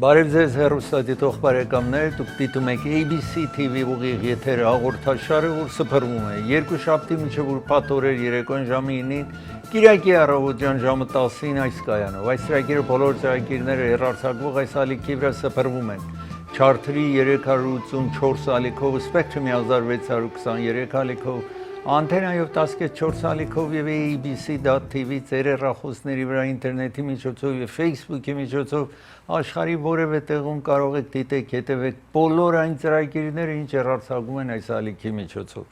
Բարև ձեզ հեռուստադիտող բարեկամներ, դուք դիտում եք ABC TV ուղիղ եթեր հաղորդաշարը, որ սփռվում է երկուշաբթի մինչև ուրբաթ օրեր երեկոյան ժամը 9-ին, Կիրակի առավոտյան ժամը 10-ին այս կայանով։ Այս ծրագիրը բոլոր ծրագիրները հեռարձակվող այս ալիքի վրա սփռվում են։ Charter-ի 384 ալիքով, Spectrum-ի 1623 ալիքով, Անտենայով 10.4 ալիքով եւ ABC.tv ձեր հեռախոսների վրա ինտերնետի միջոցով եւ Facebook-ի միջոցով աշխարհի որևէ տեղում կարող եք դիտեք, հետևեք բոլոր այն ծրագիրները, ինչ հեռարձակվում են այս ալիքի միջոցով։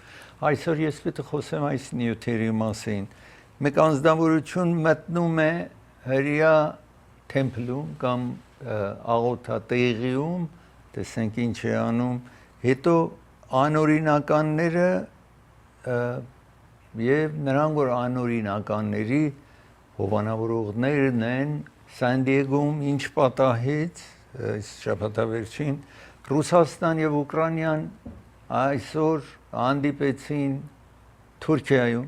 Այսօր ես պետք է խոսեմ այս նյութերի մասին։ Մեկ անձնավորություն մտնում է հրյա թեմփլում կամ աղոթատեղիում, տեսենք ինչ է անում, հետո անօրինականները եւ նրանք որ անօրինականների հովանավորողներն են Սան Դիեգոում ինչ պատահեց այս շաբաթավերջին Ռուսաստան եւ Ուկրաինան այսօր հանդիպեցին Թուրքիայում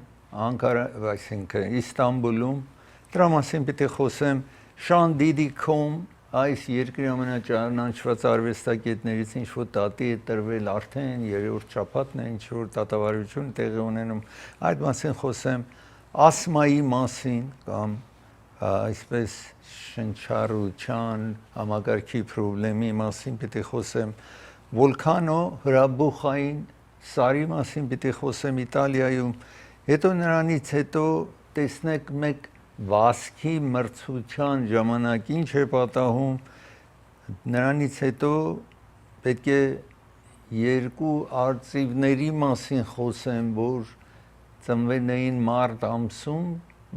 Անկարա, այսինքն Իստանբուլում դրա մասին պետք է խոսեմ Շան Դիդիկոմ այս երկրի ամենաճանաչված արվեստագետներից ինչ որ դատի է տրվել արդեն երրորդ շաբաթն է ինչ որ դատավարություն տեղի ունենում այդ մասին խոսեմ ասմայի մասին կամ այսպես շնչառության համակարգի խնդրի մասին պետք է խոսեմ վոլկանո հրաբուխային սարի մասին պետք է խոսեմ Իտալիայում հետո նրանից հետո տեսնեք մեկ Վասկի մրցության ժամանակ ինչ է պատահում նրանից հետո պետք է երկու արծիվների մասին խոսեմ որ ծնվել էին մարտ ամսում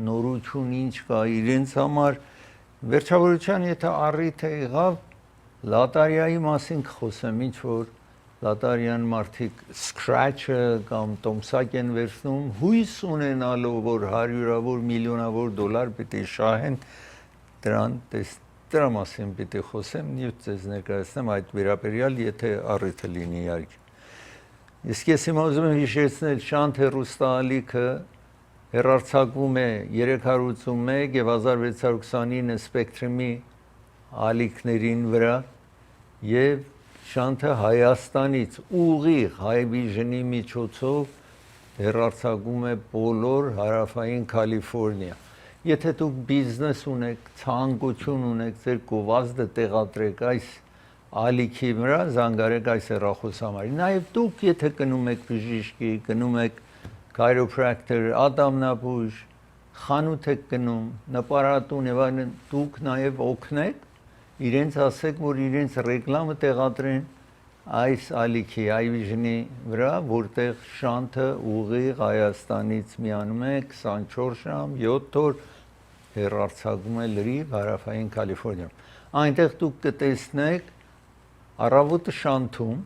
նորություն ինչ կա իրենց համար վերջավորության եթե առիթ եղավ լատարիայի մասին խոսեմ ինչ որ լատարիան մարդիկ scratch-ը կամ տոմսակ են վերցնում հույս ունենալով որ հարյուրավոր միլիոնավոր դոլար պիտի շահեն դրա մասին պիտի խոսեմ նյութ ձեզ ներկայացնեմ այդ վերաբերյալ եթե առիթը լինի իհարկե իսկ ես հիմա ուզում եմ հիշեցնել Շանթ հեռուստաալիքը հեռարձակվում է 381 եւ 1629 Spectrum-ի ալիքներին վրա եւ Շանթը Հայաստանից ուղիղ Հայվիժնի միջոցով հեռարձակում է բոլոր հարավային Կալիֆոռնիա։ Եթե դուք բիզնես ունեք, ցանկություն ունեք, ձեր գովազդը տեղադրեք այս ալիքի վրա, զանգարեք այս հեռախոսահամարին։ Նաև դուք եթե գնում եք բժիշկի, գնում եք chiropractor, ատամնաբույժ, խանութ եք գնում, նպարատուն եւ այլն, դուք նաև օգնեք իրենց ասեք, որ իրենց ռեկլամը տեղադրեն այս ալիքի iVision-ի վրա, որտեղ Շանթը ուղիղ Հայաստանից միանում է 24 ժամ 7 օր հեռարձակվում է լրիվ հարավային Կալիֆոռնիայում։ Այնտեղ դուք կտեսնեք առավոտը Շանթում,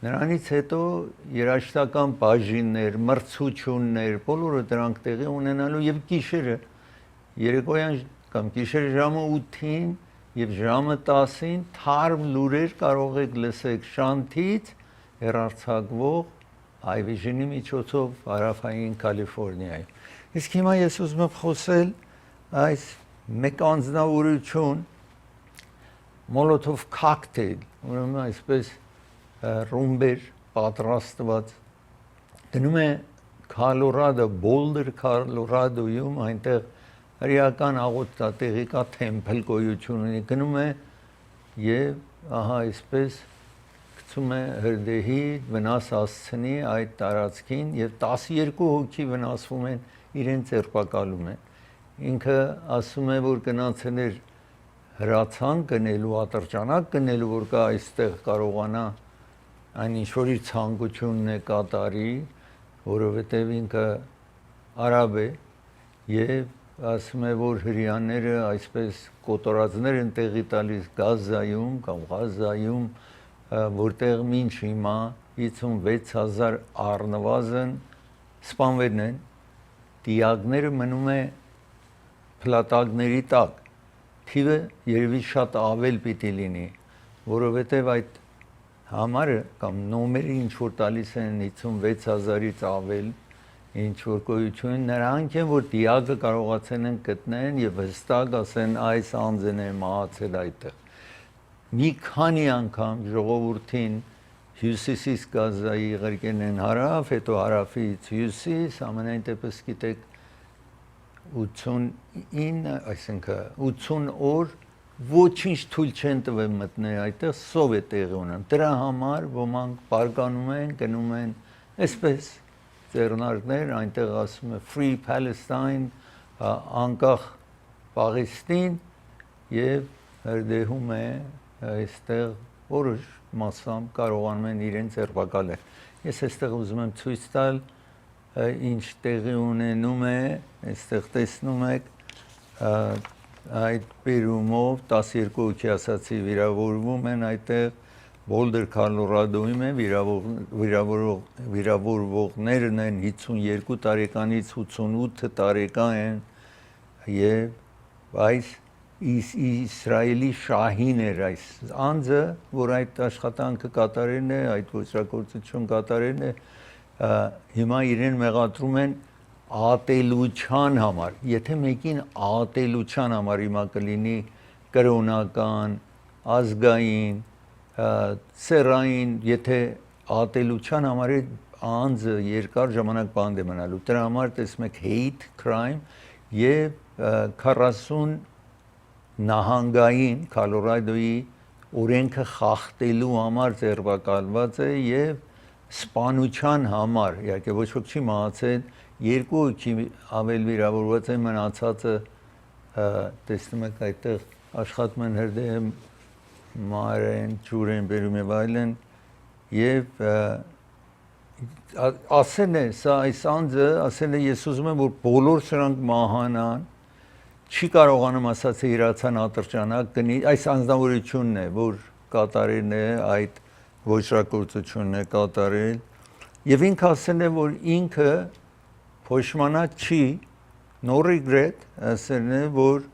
նրանից հետո երաժշտական բաժիններ, մրցություններ, բոլորը դրանք տեղի ունենալու եւ գիշերը երեկոյան կամ գիշերը ժամը 8-ին Եվ ժամը 10-ին թարմ լուրեր կարող եք լսեք Շանթից հեռարձակվող iVision-ի միջոցով հարավային Կալիֆոռնիայում։ Իսկ հիմա ես ուզում եմ խոսել այս մեկ անձնավորություն Molotov cocktail, ուրեմն այսպես ռումբեր պատրաստված գնում է Կոլորադո, Բոլդեր Կոլորադոյում այնտեղ հրեական աղոթատեղի կա թեմփլ գոյություն ունի գնում է եւ ահա այսպես գցում է հրդեհի վնաս հասցնի այդ տարածքին եւ 12 հոգի վնասվում են իրեն ձերբակալում են ինքը ասում է որ գնացել էր հրացան գնելու ատրճանակ գնելու որ կա այստեղ կարողանա այն ինչ որ իր ցանկությունն է կատարի որովհետեւ ինքը արաբ է եւ ասում է որ հрьяաները այսպես կոտորածներ են տեղի տալիս Գազայում կամ Ղազայում որտեղ մինչ հիմա 56000 առնվազն սպանվել են դիակները մնում է փլատակների տակ թիվը երևի շատ ավել պիտի լինի որովհետև այդ համարը կամ նոմերը ինչ որ տալիս են 56000-ից ավել ինչ որ գոյություն նրանք են որ դիակը կարողացել են գտնեն եւ հստակ ասեն այս անձն է մահացել այդտեղ մի քանի անգամ ժողովրդին հյուսիսից Գազայի ղրկեն են հարավ, հետո հարավից հյուսիս, ամենայն դեպս գիտեք 89, այսինքն 80 օր ոչինչ թույլ չեն տվել մտնել այդտեղ, սով է տեղի ունենում։ Դրա համար ոմանք բարկանում են, գնում են այսպես ձեռնարկներ, այնտեղ ասում է Free Palestine, անկախ Պաղեստին եւ հրդեհում է այստեղ որոշ մասամբ կարողանում են իրենց ձերբակալել։ Ես այստեղ ուզում եմ ցույց տալ ինչ տեղի ունենում է, այստեղ տեսնում եք այդ բերումով 12 հոգի ասացի վիրավորվում են այդտեղ Boulder, Colorado-ում են վիրավորվողներն են 52 տարեկանից 88 տարեկան են եւ այս Իսրայելի շահին էր այս անձը, որ այդ աշխատանքը կատարելն է, այդ ոչրագործություն կատարելն է, հիմա իրեն մեղադրում են ատելության համար։ Եթե մեկին ատելության համար հիմա կլինի կրոնական, ազգային, սեռային, եթե ատելության համար է անձը երկար ժամանակ բանդ է մնալու։ Դրա համար տեսնում եք hate crime եւ 40 նահանգային Կոլորադոյի օրենքը խախտելու համար ձերբակալված է եւ սպանության համար, իհարկե ոչ ոք չի մահացել, 2 հոգի ավել վիրավորված են, մնացածը տեսնում եք այդտեղ աշխատում են հրդեհ մարեն, ջուր են բերում եւ այլն եւ ասել է սա այս անձը ասել է ես ուզում եմ որ բոլոր սրանք մահանան չի կարողանում ասացի իրացան ատրճանակ գնի այս անձնավորությունն է որ կատարելն է այդ ոչրագործությունն է կատարել եւ ինքը ասել է որ ինքը փոշմանած չի no regret ասել է որ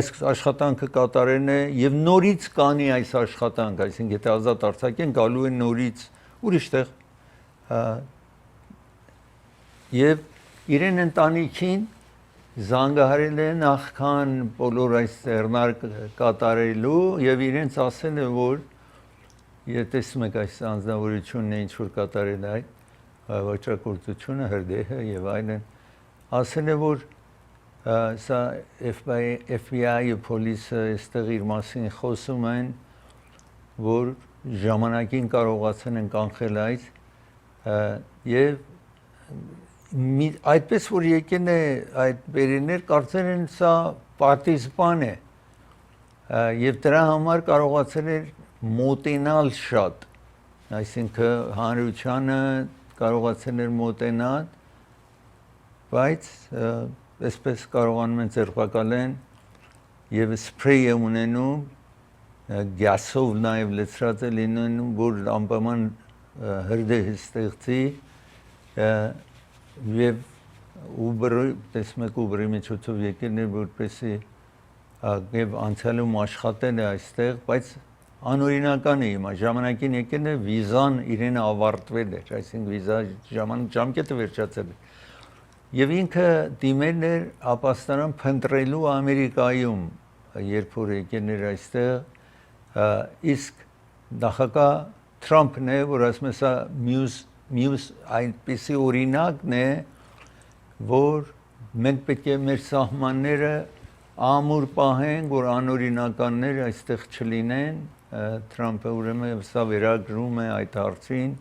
այս աշխատանքը կատարելն է եւ նորից կանի այս աշխատանքը այսինքն եթե ազատ արձակեն գալու են նորից ուրիշտեղ եւ իրեն ընտանիքին զանգահարել է նախքան բոլոր այս ձեռնարկ կատարելու եւ իրենց ասել է որ եթե տեսնում եք այս անձնավորությունն է ինչ որ կատարել է ոչրագործությունը հրդեհը եւ այլն ասել է որ սա FBI-ը պոլիսը այստեղ իր մասին խոսում են որ ժամանակին կարողացան են կանխել այս եւ այդպես որ եկել է այդ բերիներ կարծել են սա պարտիզպան է եւ դրա համար կարողացել էր մոտենալ շատ այսինքն հանրությանը կարողացել էր մոտենալ բայց այսպես կարողանում են ձերբակալեն եւ սփրեյ է ունենում գասով նաեւ լցրած է լինում որ անպայման հրդեհ ստեղծի եւ Uber-ը տեսնում եք Uber-ի միջոցով եկել է որպեսի եւ անցյալում աշխատել է այստեղ, բայց անօրինական է հիմա ժամանակին եկել է վիզան իրեն ավարտվել էր, այսինքն վիզա ժամկետը վերջացել է։ Եվ ինքը դիմել էր ապաստարան փնտրելու Ամերիկայում, երբ որ եկել էր այստեղ, իսկ նախագահ Թրամփն է, որ ասում է սա մյուս այնպիսի օրինակն է, որ մենք պետք է մեր սահմանները ամուր պահենք, որ անօրինականներ այստեղ չլինեն, Թրամփը ուրեմն սա վերագրում է այդ հարցին,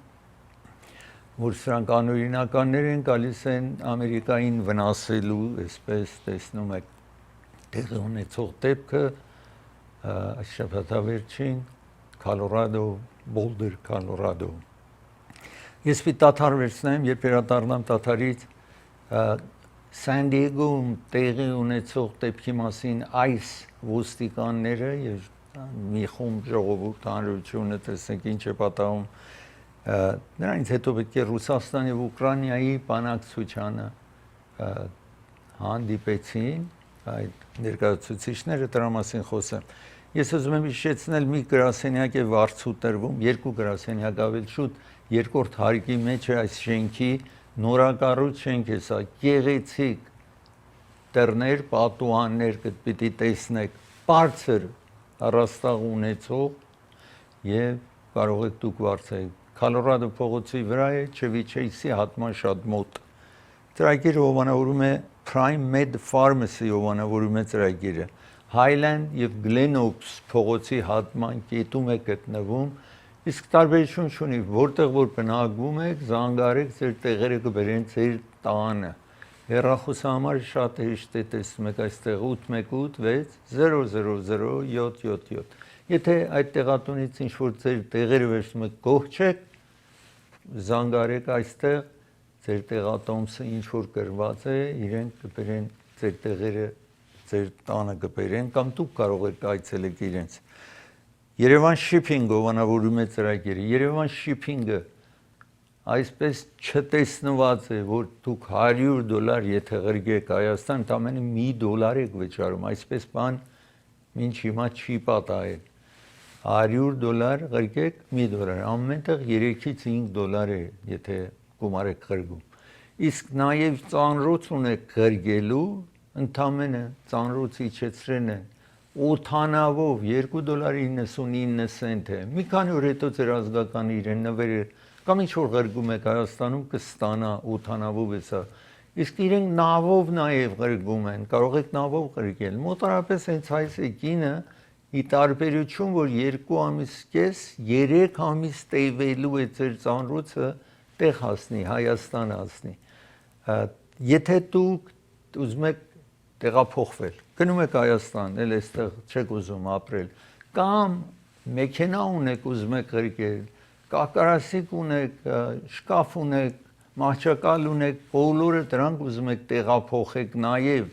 որ սրանք անօրինականներ են գալիս են Ամերիկային վնասելու, այսպես տեսնում եք տեղի ունեցող դեպքը այս շաբաթավերջին Colorado, Boulder, Colorado Ես դադար վերցնեմ, երբ վերադառնամ դադարից Սան Դիեգոում տեղի ունեցող դեպքի մասին այս ոստիկանները եւ մի խումբ ժողովուրդ հանրությունը տեսնենք ինչ է պատահում նրանից հետո պետք է Ռուսաստան եւ Ուկրաինայի բանակցությանը հանդիպեցին այդ ներկայացուցիչները դրա մասին խոսեմ Ես ուզում եմ հիշեցնել մի գրասենյակ է վարձու տրվում, երկու գրասենյակ ավել շուտ, երկրորդ հարկի մեջ է այս շենքի նորակառույց շենք է սա, գեղեցիկ դռներ, պատուհաններ պիտի տեսնեք, բարձր առաստաղ ունեցող եւ կարող եք դուք վարձել Colorado փողոցի վրա է Chevy-Chase-ի հատման շատ մոտ ծրագիրը հովանավորում է Prime Med Pharmacy հովանավորում է ծրագիրը Highland եւ Glenoaks փողոցի հատման կետում է գտնվում իսկ տարբերություն չունի որտեղ որ բնակվում եք զանգարեք ձեր տեղերը կբերեն ձեր տանը հեռախոսահամարը շատ հեշտ է տեսնում եք այստեղ 818-6000777 եթե այդ տեղատունից ինչ որ ձեր տեղերը վերցնում եք կողքեք զանգարեք այստեղ ձեր տեղատոմսը ինչ որ գրված է իրենք կբերեն ձեր տեղերը ձեր տանը կբերեն կամ դուք կարող եք այցելեք իրենց Երևան shipping-ը հովանավորում է ծրագիրը Երևան shipping-ը այսպես չտեսնված է որ դուք $100 եթե ղրգեք Հայաստան ամենը $1 եք վճարում այսպես բան ինչ հիմա չի պատահել $100 ղրգեք $1 ամենտեղ $3-ից $5 է եթե գումար եք ղրգում իսկ նաև ծանրոց ունեք ղրգելու ընդամենը ծանրոց իջեցրեն են օթանավով $2.99 է մի քանի օր հետո ձեր ազգականը իրեն նվերը կամ ինչ որ ղրգում եք Հայաստանում կստանա օթանավով էսա իսկ իրենք նավով նաև ղրգում են կարող եք նավով ղրգել մոտարապես հենց այս կինը ի տարբերություն որ 2 ամիս կես 3 ամիս տևելու է ձեր ծանրոցը տեղ հասնի Հայաստան հասնի եթե դուք ուզում եք տեղափոխվել գնում եք Հայաստան էլ այստեղ չեք ուզում ապրել կամ մեքենա ունեք ուզում եք ղրգել կակարասիկ ունեք շկաֆ ունեք մահճակալ ունեք բոլորը դրանք ուզում եք տեղափոխեք նաև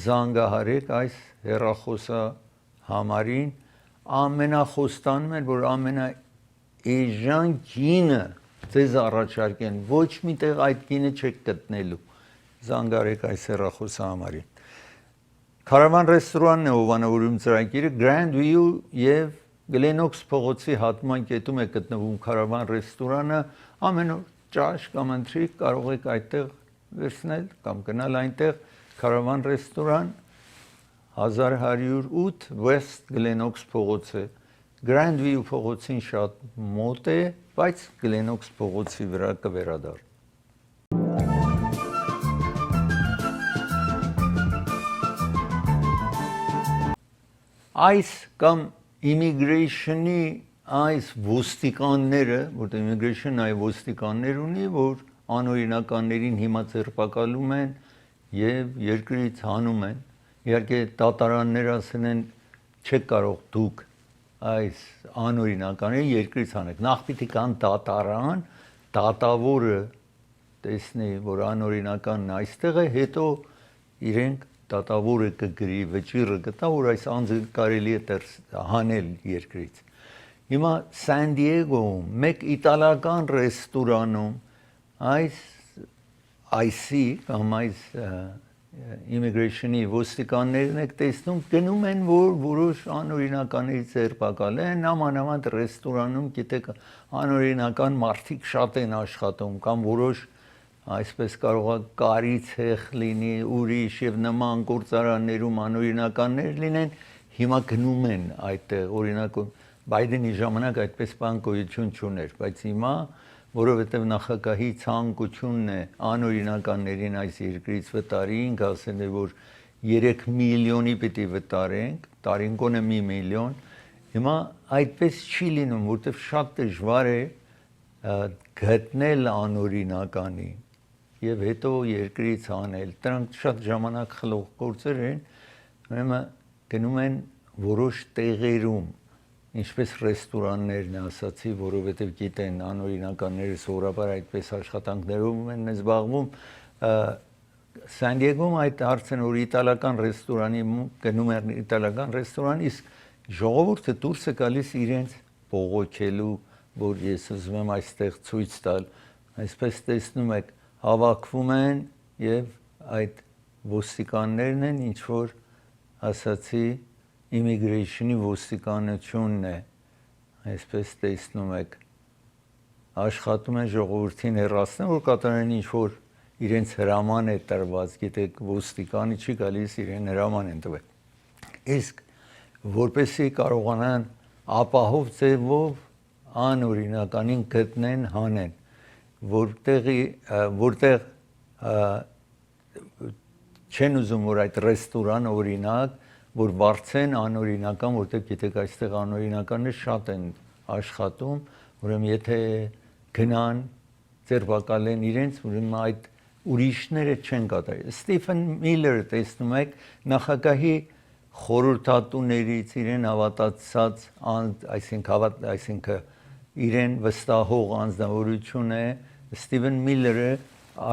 զանգահարեք այս հեռախոսահամարին ամենախոստանում են որ ամենաէժան գինը ձեզ առաջարկեն ոչ միտեղ այդ գինը չեք գտնելու զանգարեք այս հեռախոսահամարին Caravan ռեստորանն է հովանավորում ծրագիրը Grand View եւ Glenoaks փողոցի հատման կետում է գտնվում Caravan ռեստորանը ամեն օր ճաշ կամ ընթրիք կարող եք այդտեղ վերցնել կամ գնալ այնտեղ Caravan ռեստորան 1108 West Glenoaks փողոցը Grand View փողոցին շատ մոտ է բայց Glenoaks փողոցի վրա կվերադառնա Այս կամ immigration-ի այս ոստիկանները, որտեղ immigration-ը այ ոստիկաններ ունի, որ անօրինականներին հիմա ձերբակալում են եւ երկրից հանում են։ Իհարկե դատարանները ասեն են չեք կարող դուք այս անօրինականներին երկրից հանեք։ Նախ պիտի կան դատարան, դատավորը տեսնի, որ անօրինականն այստեղ է, հետո իրենք դատավորը կգրի վճիռը կտա որ այս անձը կարելի է հանել երկրից հիմա Սան Դիեգոում մեկ իտալական ռեստորանում այսի կամ այս immigration-ի ոստիկաններն եք տեսնում գնում են որ որոշ անօրինականներից ձերբակալ են նամանավանդ ռեստորանում գիտեք անօրինական մարդիկ շատ են աշխատում կամ որոշ այսպես կարող է կարի ցեխ լինի ուրիշ եւ նման գործարաններում անօրինականներ լինեն հիմա գնում են այդտեղ օրինակ Բայդենի ժամանակ այդպես բան գոյություն չուներ բայց հիմա որովհետեւ նախագահի ցանկությունն է անօրինականներին այս երկրից վտարենք ասել է որ 3 միլիոնի պիտի վտարենք տարին կոնե 1 միլիոն հիմա այդպես չի լինում որովհետեւ շատ դժվար է գտնել անօրինականին եւ հետո երկրից անել դրանք շատ ժամանակ խլող գործեր են ուրեմն գնում են որոշ տեղերում ինչպես ռեստորաններն ասացի որովհետեւ գիտեն անօրինականները սովորաբար այդպես աշխատանքներով են զբաղվում Սան Դիեգոում այդ հարցն որ իտալական ռեստորանի գնում են իտալական ռեստորան իսկ ժողովուրդը դուրս է գալիս իրենց բողոքելու որ ես ուզում եմ այստեղ ցույց տալ այսպես տեսնում եք հավաքվում են եւ այդ ոստիկաններն են ինչ որ ասացի immigration-ի ոստիկանությունն է այսպես տեսնում եք աշխատում են ժողովրդին հեռացնել որ կատարեն ինչ որ իրենց հրաման է տրված գիտեք ոստիկանը չի գալիս իրեն հրաման են տվել իսկ որպեսզի կարողանան ապահով ձևով անօրինականին գտնեն, հանեն, որտեղ չեն ուզում որ այդ ռեստորան օրինակ, որ վարձեն անօրինական, որտեղ գիտեք այստեղ անօրինականներ շատ են աշխատում, ուրեմն եթե գնան ձերբակալեն իրենց, ուրեմն այդ ուրիշները չեն կատարի։ Ստիվեն Միլլերը տեսնում եք նախագահի խորհրդատուներից իրեն հավատացած, այսինքն իրեն վստահող անձնավորություն է Ստիվեն Միլլերը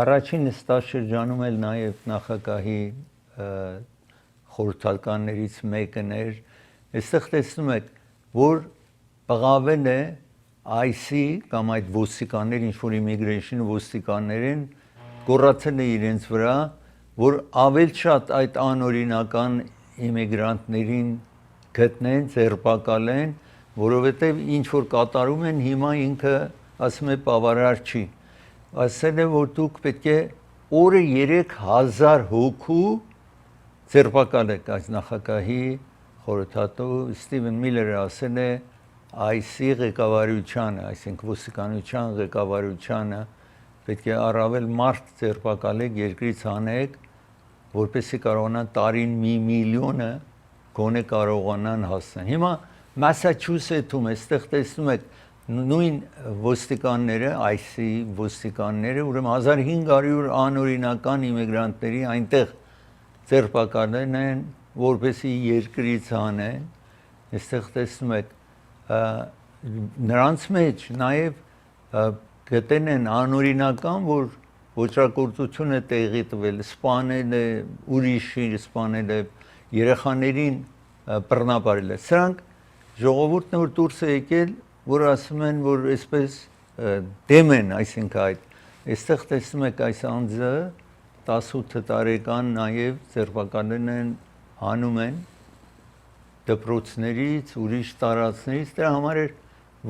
առաջին նստաշրջանում էլ նաև նախագահի խորհրդականներից մեկն էր։ Այստեղ տեսնում եք, որ բղավել է IC կամ այդ ոստիկաններ, ինչ որ immigration ոստիկաններին գոռացել է իրենց վրա, որ ավել շատ այդ անօրինական իմիգրանտներին գտնեն, ձերբակալեն, որովհետև ինչ որ կատարում են հիմա ինքը ասում է բավարար չի։ Ասել է որ դուք պետք է օրը 3000 հոգու ձերբակալեք, այս նախագահի խորհրդատու Ստիվեն Միլլերը ասել է IC ղեկավարությանը, այսինքն ոստիկանության ղեկավարությանը պետք է առավել մարդ ձերբակալեք, երկրից հանեք, որպեսզի կարողանան տարին 1 միլիոնը գոնե կարողանան հասնել։ Հիմա Մասաչուսեթում այստեղ տեսնում եք նույն ոստիկանները, IC ոստիկանները, ուրեմն 1500 անօրինական իմիգրանտների այնտեղ ձերբակալել են, որպեսզի երկրից հանեն։ Այստեղ տեսնում եք նրանց մեջ նաև գտեն են անօրինական, որ ոճրագործություն է տեղի տվել, սպանել է, ուրիշի սպանել է, երեխաներին բռնաբարել է։ Սրանք ժողովուրդն որ դուրս է եկել, որ ասում են, որ այսպես դեմ են, այսինքն այդ։ Այստեղ տեսնում եք այս անձը 18 տարեկան նաև ձերբակալել են, հանում են դպրոցներից, ուրիշ տարածքներից, դրա համար էր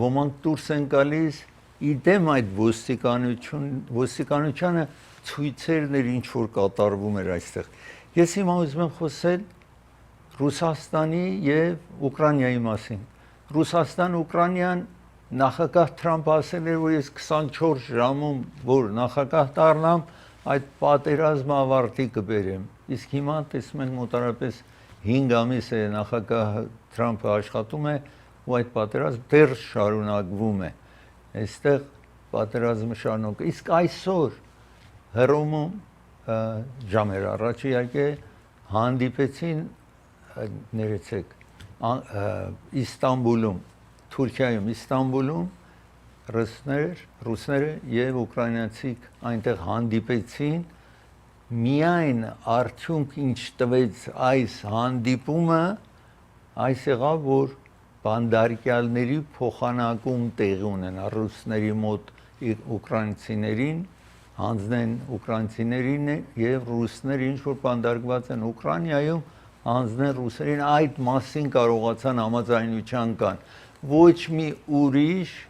ոմանք դուրս են գալիս իդեմ այդ ոստիկանությանը ցույցերներ ինչ որ կատարվում էր այստեղ։ Ես հիմա ուզում եմ խոսել Ռուսաստանի եւ Ուկրաինայի մասին։ Ռուսաստան-Ուկրաինան նախագահ Թրամփը ասել էր, որ ես 24 ժամում որ նախագահ դառնամ, այդ պատերազմը ավարտի կբերեմ։ Իսկ հիմա տեսնում ենք մոտարապես 5 ամիս է նախագահ Թրամփը աշխատում է ու այդ պատերազմը դեռ շարունակվում է։ Այստեղ պատերազմը շարունակվում է։ Իսկ այսօր Հռոմում ժամեր առաջ իհարկե հանդիպեցին ներեցեք Իստանբուլում, Թուրքիայում, Իստանբուլում ռուսները եւ ուկրաինացիք այնտեղ հանդիպեցին միայն արդյունք ինչ տվեց այս հանդիպումը այս եղավ որ բանդարկյալների փոխանակում տեղի ունենա ռուսների մոտ ուկրաինցիներին հանձնեն ուկրաինցիներին եւ ռուսները ինչ որ բանդարկված են Ուկրաինայում հանձնեն ռուսերին այդ մասին կարողացան համաձայնության կան ոչ մի ուրիշ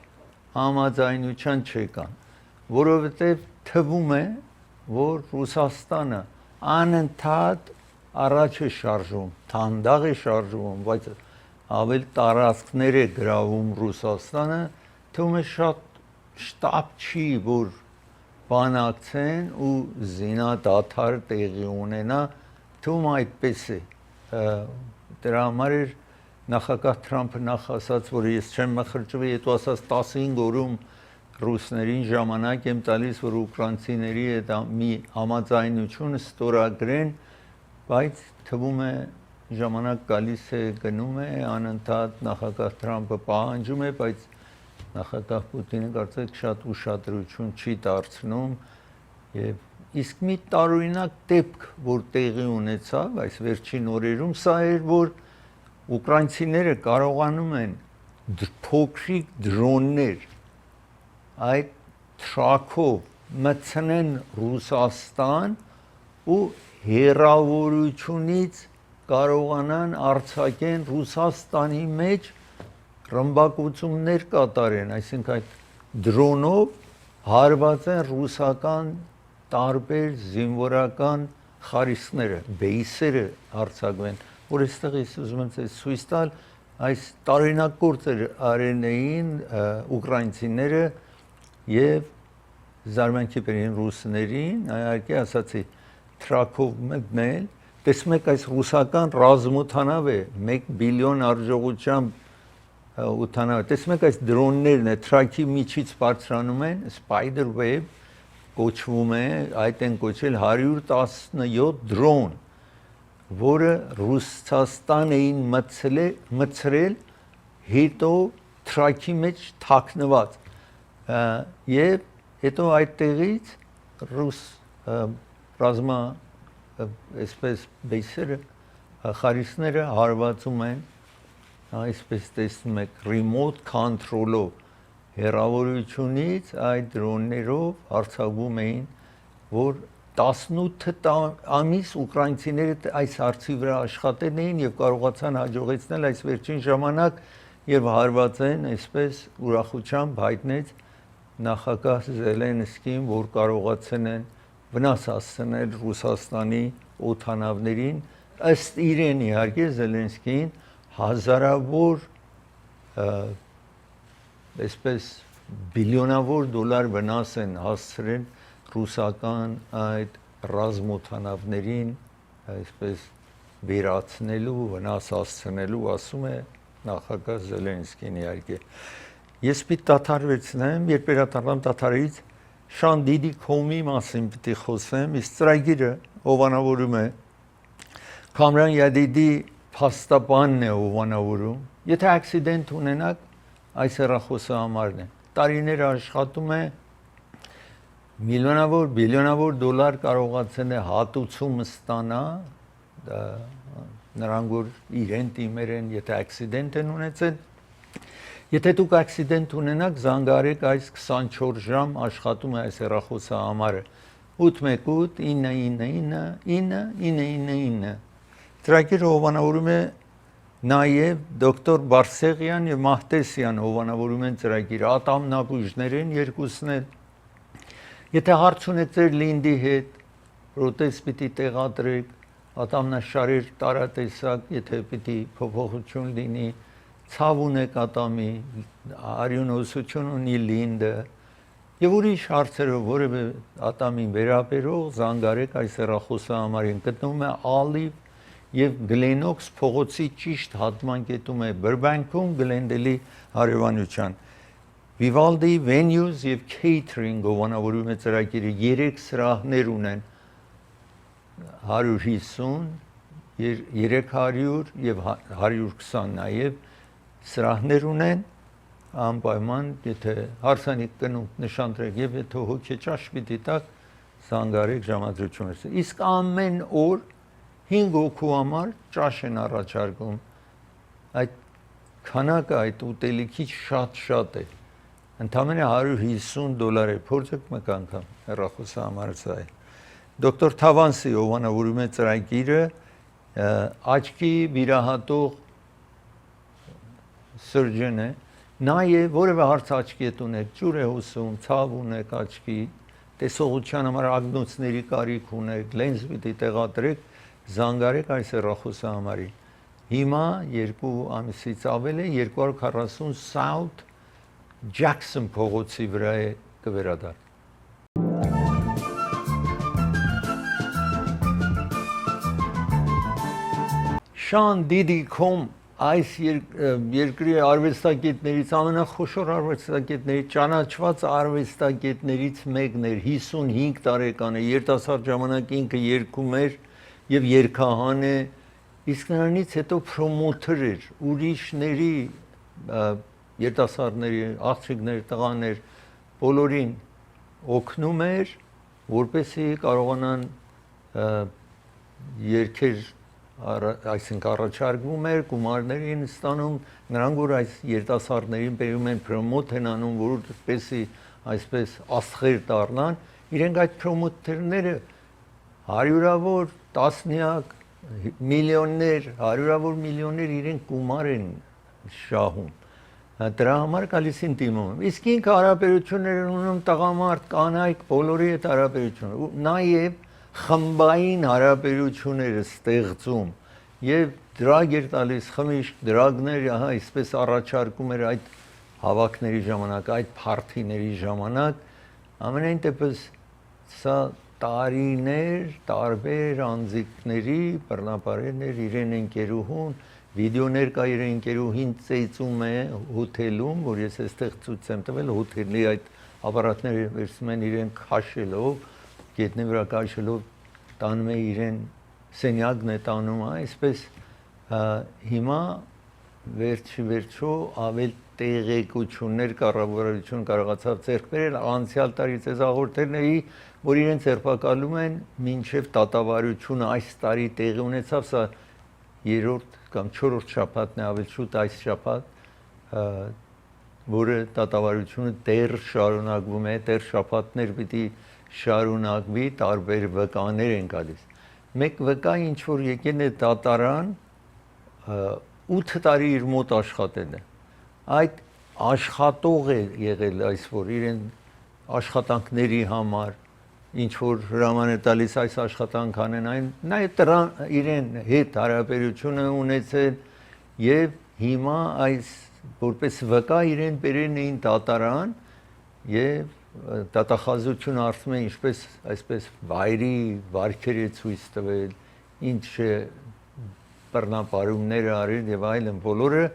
համաձայնության չեկան որովհետեւ թվում է որ Ռուսաստանը անընդհատ առաջ է շարժվում, թանդաղ է շարժվում, բայց ավել տարածքներ է գրավում Ռուսաստանը, թվում է շատ շտապ չի, որ բանակցեն ու զինադադար տեղի ունենա, թվում այդպես է, դրա համար էր նախագահ Թրամփը նախ ասաց, որ ես չեմ մխրճվի, հետո ասաց 15 օրում ռուսներին ժամանակ եմ տալիս, որ ուկրաինցիների հետ մի համաձայնություն ստորագրեն, բայց թվում է ժամանակ գալիս է, գնում է, անընդհատ նախագահ Թրամփը պահանջում է, բայց նախագահ Պուտինը կարծեք շատ ուշադրություն չի դարձնում եւ իսկ մի տարօրինակ դեպք, որ տեղի ունեցավ այս վերջին օրերում, սա էր, որ ուկրաինցիները կարողանում են փոքրիկ դրոններ այդ թրակով մտցնեն Ռուսաստան ու հեռավորությունից կարողանան արձակեն Ռուսաստանի մեջ ռմբակոծումներ կատարեն, այսինքն այդ դրոնով հարված են ռուսական տարբեր զինվորական խարիսքները, բեյսերը արձակվեն, որ այստեղ ես ուզում եմ ցույց տալ այս տարօրինակ արենային ուկրաինցիները եւ զարմանքի բերին ռուսներին, իհարկե ասացի թրակով մտնել, տեսնում եք այս ռուսական ռազմօթանավ է 1 բիլիոն արժողությամբ օթանավ, տեսնում եք այս դրոններն է թրակի միջից բարձրանում են, spider web կոչվում է, այդ են կոչել 117 դրոն, որը Ռուսաստան էին մցրել հետո թրակի մեջ թաքնված եւ հետո այդտեղից ռուս ռազմա այսպես բեյսերը խարիսները հարվածում են այսպես տեսնում եք remote control-ով հեռավորությունից այդ դրոններով հարձակվում էին որ 18 ամիս ուկրաինցիները այս հարցի վրա աշխատել էին եւ կարողացան հաջողեցնել այս վերջին ժամանակ եւ հարվածեն այսպես ուրախությամբ հայտնեց նախագահ Զելենսկին որ կարողացան են վնաս հասցնել Ռուսաստանի օթանավներին ըստ իրեն իհարկե Զելենսկին հազարավոր այսպես բիլիոնավոր դոլար վնաս են հասցրել ռուսական այդ ռազմօթանավներին այսպես վերացնելու վնաս հասցնելու ասում է նախագահ Զելենսկին իհարկե ես պիտի դադարեցնեմ երբ վերադառնամ դադարից շան դիդի կոմի մասին պիտի խոսեմ իսկ ծրագիրը ովանավորում է Կամրան Յադիդի փաստաբանն է ովանավորում եթե ակսիդենտ ունենակ այս հեռախոսը համարն է տարիներ աշխատում է միլիոնավոր բիլիոնավոր դոլար կարողացել է հատուցում ստանա նրանք որ իրեն դիմեր են եթե ակսիդենտ են ունեցել եթե դուք ակսիդենտ ունենաք զանգարեք այս 24 ժամ աշխատում է այս հեռախոսը համարը 818 999 Ծրագիրը հովանավորում է նաև դոկտոր Բարսեղյան եւ Մահտեսյան հովանավորում են ծրագիրը ատամնաբույժներ են երկուսն էլ Եթե հարց ունեցեք լինդի հետ պրոթեզ պիտի տեղադրեք ատամնաշարեր տարատեսակ եթե պիտի փոփոխություն լինի ցավ ունեք ատամի արյունոսություն ունի լինդը եւ ուրիշ հարցերով որևէ ատամին վերաբերող զանգարեք այս հեռախոսը համարին գտնվում է Ալիվ եւ Գլենոքս փողոցի ճիշտ հատման կետում է Բրբանկում Գլենդելի հարևանության Vivaldi venues եւ catering ովանավորում է ծրագիրը 3 սրահներ ունեն 150 300 եւ 120 նաեւ սրահներ ունեն անպայման եթե հարսանիք կնունք նշանտրեք եւ եթե հոգեճաշ պիտի տակ զանգարեք ժամադրությունից իսկ ամեն օր 5 հոգու համար ճաշ են առաջարկում այդ քանակը այդ ուտելիքի շատ է ընդամենը $150 է փորձեք մեկ անգամ հեռախոսը համարցայ դոկտոր Թավանսի ովանավորում է ծրագիրը աչքի վիրահատող surgeon է նաև որևէ հարց աչքի հետ ունեք ջուր է հոսում ցավ ունեք աչքի տեսողության համար ագնոցների կարիք ունեք լենզ պիտի տեղադրեք զանգարեք այս հեռախոսը համարի հիմա 2 ամիսից ավել է 240 South Jackson փողոցի վրա է կվերադառնա Շան դիդի.com այս երկրի արվեստագետներից ամենախոշոր արվեստագետներից ճանաչված արվեստագետներից մեկն էր 55 տարեկան է երիտասարդ ժամանակ ինքը երգում էր եւ երգահան է իսկ նրանից հետո պրոմոթեր էր ուրիշների երիտասարդների աղջիկներ տղաներ բոլորին օգնում էր որպեսզի կարողանան երգեր այսինքն առաջարկվում էր գումարներին ստանում նրանք որ այս երիտասարդներին բերում են պրոմոտ են անում որպեսզի այսպես աստղեր դառնան իրենք այդ պրոմոթերները հարյուրավոր տասնյակ միլիոններ հարյուրավոր միլիոններ իրենք գումար են շահում դրա համար գալիս են դիմում իսկ ինքը հարաբերություններ ունում տղամարդ կանայք բոլորի հետ հարաբերություն նաև խմբային հարաբերությունները ստեղծում եւ դրագ էր տալիս, խմիշք, դրագներ, ահա այսպես առաջարկում էր այդ հավաքների ժամանակ, այդ փարթիների ժամանակ, ամենայն դեպս սա տարիներ, տարբեր անձիկների, բռնապարերներ իրեն ընկերուհուն, վիդեոներ կա իրեն ընկերուհին ծեծում է հոթելում, որ ես այստեղ ցույց եմ տվել, հոթելի այդ ապարատները վերցնում են իրեն քաշելով, գետնի վրա քաշելով տանում է իրեն սենյակն է տանում, այսպես հիմա վերջո ավել տեղեկություններ կառավարություն կարողացավ ձեռք բերել անցյալ տարի ցեզ աղորդելների, որ իրեն ձերբակալում են մինչև դատավարությունը այս տարի տեղի ունեցավ, սա երրորդ կամ չորրորդ շաբաթն է ավելի շուտ այս շաբաթ, որը դատավարությունը դեռ շարունակվում է, դեռ շաբաթներ պիտի շարունակվի, տարբեր վկաներ են գալիս։ Մեկ վկա ինչ որ եկել է դատարան 8 տարի իր մոտ աշխատել է։ Այդ աշխատող է եղել այսօր իրեն աշխատանքների համար ինչ որ հրաման է տալիս այս աշխատանք անեն այն նաև իրեն հետ հարաբերությունը ունեցել եւ հիմա այս որպես վկա իրեն բերեն էին դատարան եւ դատախազությունը ասում է ինչպես այսպես վայրի վարքեր է ցույց տվել ինչ բռնապարումներ արել եւ այլն բոլորը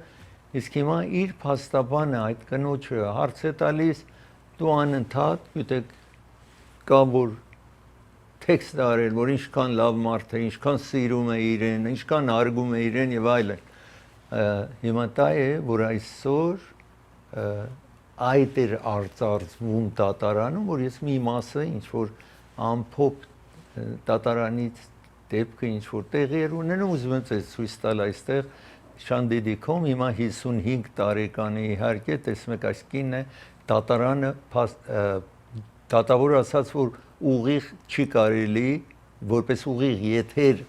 իսկ հիմա իր փաստաբանը այդ կնոջը հարց է տալիս դու անընդհատ գիտեք կա որ տեքստ արել, որ ինչքան լավ մարդ է, ինչքան սիրում է իրեն, ինչքան արգում է իրեն եւ այլն։ Հիմա դա է, որ այսօր այդ էր արծարծվում դատարանում, որ ես մի մասը ինչ որ ամփոփ դատարանից դեպքը ինչ որ տեղի էր ունենում, ուզում եմ ցույց տալ այստեղ Շանդիդիկում հիմա 55 տարեկան է իհարկե, տեսնում եք այս կինն է դատարանը դատավոր ասաց, որ ուղիղ չի կարելի, որպես ուղիղ եթեր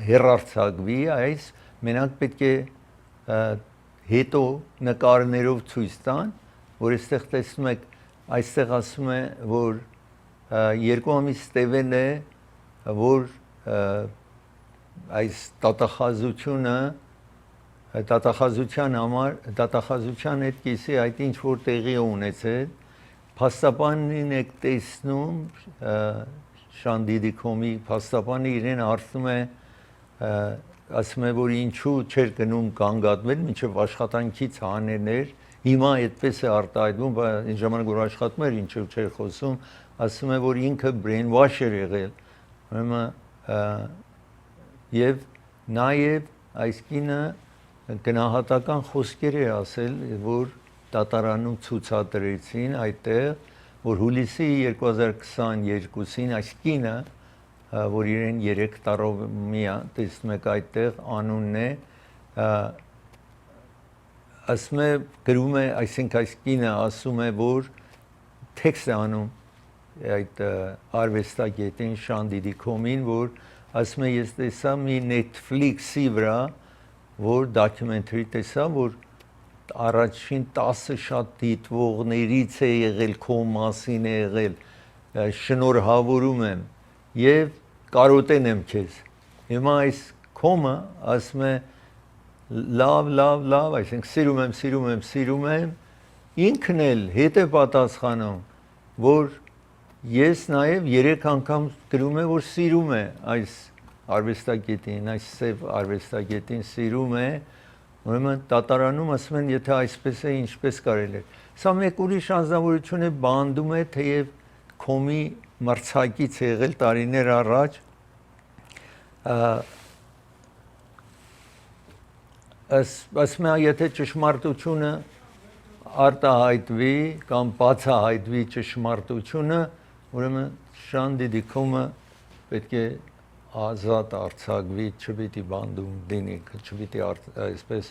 հեռարձակվի, այս մենակ պետք է հետո նկարներով ցույց տան, որ այստեղ տեսնում եք, այստեղ ասում է, որ 2 ամիս տևել է, որ այս դատախազության համար, դատախազության հետ կիսի այդ ինչ որ տեղի է ունեցել, փաստաբանին եք տեսնում Շանդիդիկոմի փաստաբանը իրեն հարցնում է ասում է որ ինչու չէր գնում կանգատվել մինչև աշխատանքից հանելներ հիմա այդպես է արտահայտվում բայց այն ժամանակ որ աշխատում էր ինչու չէր խոսում ասում է որ ինքը brain wash էր եղել ուրեմն եւ նաեւ այս կինը գնահատական խոսքեր է ասել որ դատարանում ցուցադրեցին այդտեղ որ հուլիսի 2022-ին այս կինը որ իրեն 3 տարով միա տեսնում եք այդտեղ անունն է ասում է գրում է այսինքն այս կինը ասում է որ տեքստ է անում այդ արվեստագետին Շանդիդիկոմին որ ասում է ես տեսա մի Netflix-ի վրա որ դոկումենտարի տեսա որ առաջին 10 շատ դիտվողներից է եղել քո մասին է եղել շնորհավորում եմ եւ կարոտեն եմ քեզ հիմա այս կոմը ասում է լավ այսինքն սիրում եմ ինքն էլ հետ է պատասխանում որ ես նաեւ 3 անգամ գրում եմ որ սիրում է այս արվեստագետին այս սև արվեստագետին սիրում է ուրեմն դատարանում ասում են եթե այսպես է ինչպես կարելի է սա մեկ ուրիշ անձնավորություն է բանդում է թեև կոմի մրցակից եղել տարիներ առաջ ասում է եթե ճշմարտությունը արտահայտվի կամ բացահայտվի ճշմարտությունը ուրեմն Շանդիդիկոմը պետք է ազատ արձակվի, չպիտի բանդում դինի, չպիտի այսպես